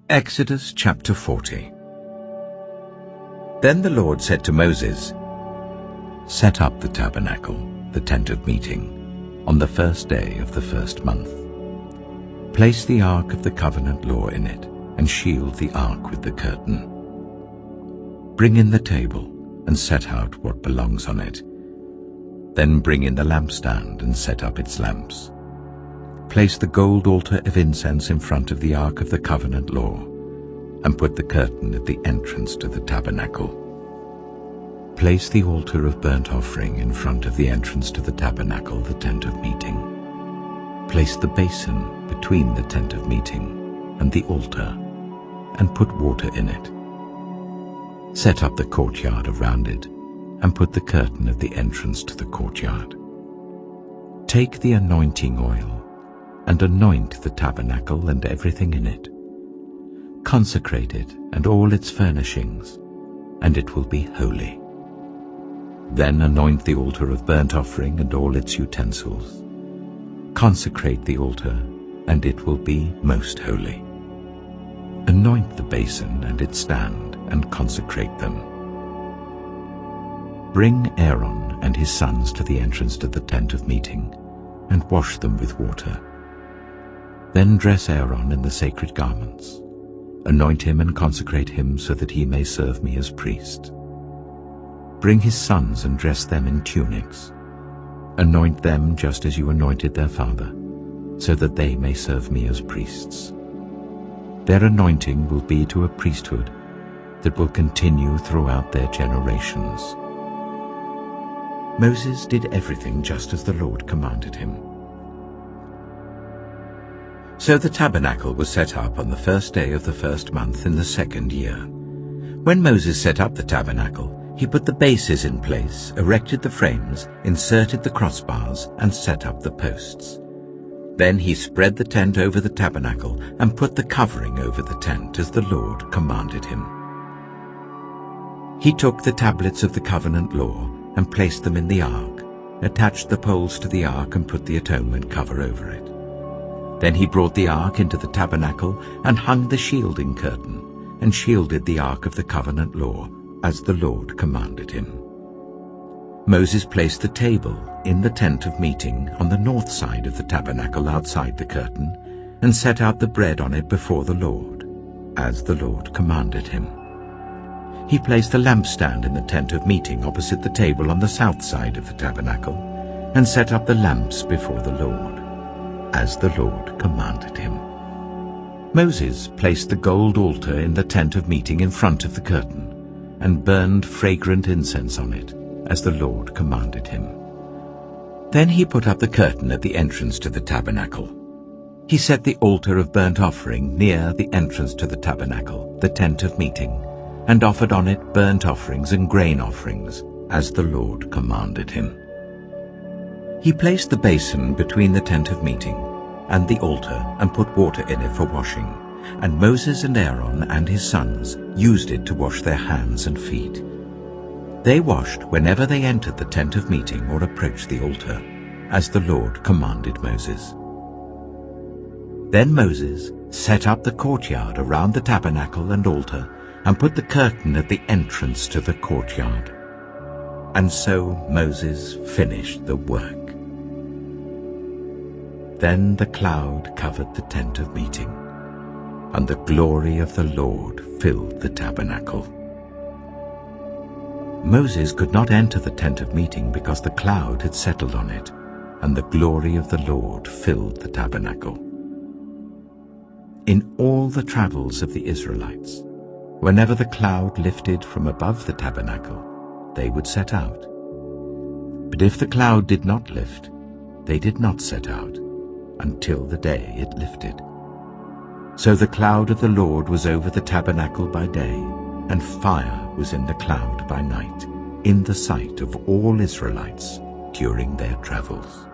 Exodus chapter 40. Then the Lord said to Moses, "Set up the tabernacle, the tent of meeting, on the first day of the first month. Place the ark of the covenant law in it, and shield the ark with the curtain. Bring in the table, and set out what belongs on it. Then bring in the lampstand, and set up its lamps. Place the gold altar of incense in front of the ark of the covenant law, and put the curtain at the entrance to the tabernacle. Place the altar of burnt offering in front of the entrance to the tabernacle, the tent of meeting. Place the basin between the tent of meeting and the altar, and put water in it. Set up the courtyard around it, and put the curtain at the entrance to the courtyard. Take the anointing oil, and anoint the tabernacle and everything in it. Consecrate it and all its furnishings, and it will be holy. Then anoint the altar of burnt offering and all its utensils. Consecrate the altar, and it will be most holy. Anoint the basin and its stand, and consecrate them. Bring Aaron and his sons to the entrance to the tent of meeting, and wash them with water. Then dress Aaron in the sacred garments. Anoint him and consecrate him so that he may serve me as priest. Bring his sons and dress them in tunics. Anoint them just as you anointed their father, so that they may serve me as priests. Their anointing will be to a priesthood that will continue throughout their generations." Moses did everything just as the Lord commanded him. So the tabernacle was set up on the first day of the first month in the second year. When Moses set up the tabernacle, he put the bases in place, erected the frames, inserted the crossbars, and set up the posts. Then he spread the tent over the tabernacle and put the covering over the tent as the Lord commanded him. He took the tablets of the covenant law and placed them in the ark, attached the poles to the ark and put the atonement cover over it. Then he brought the ark into the tabernacle and hung the shielding curtain and shielded the ark of the covenant law as the Lord commanded him. Moses placed the table in the tent of meeting on the north side of the tabernacle outside the curtain and set out the bread on it before the Lord, as the Lord commanded him. He placed the lampstand in the tent of meeting opposite the table on the south side of the tabernacle and set up the lamps before the Lord, as the Lord commanded him. Moses placed the gold altar in the tent of meeting in front of the curtain and burned fragrant incense on it, as the Lord commanded him. Then he put up the curtain at the entrance to the tabernacle. He set the altar of burnt offering near the entrance to the tabernacle, the tent of meeting, and offered on it burnt offerings and grain offerings, as the Lord commanded him. He placed the basin between the tent of meeting and the altar and put water in it for washing, and Moses and Aaron and his sons used it to wash their hands and feet. They washed whenever they entered the tent of meeting or approached the altar, as the Lord commanded Moses. Then Moses set up the courtyard around the tabernacle and altar and put the curtain at the entrance to the courtyard. And so Moses finished the work. Then the cloud covered the tent of meeting, and the glory of the Lord filled the tabernacle. Moses could not enter the tent of meeting because the cloud had settled on it, and the glory of the Lord filled the tabernacle. In all the travels of the Israelites, whenever the cloud lifted from above the tabernacle, they would set out. But if the cloud did not lift, they did not set out until the day it lifted. So the cloud of the Lord was over the tabernacle by day, and fire was in the cloud by night, in the sight of all Israelites during their travels.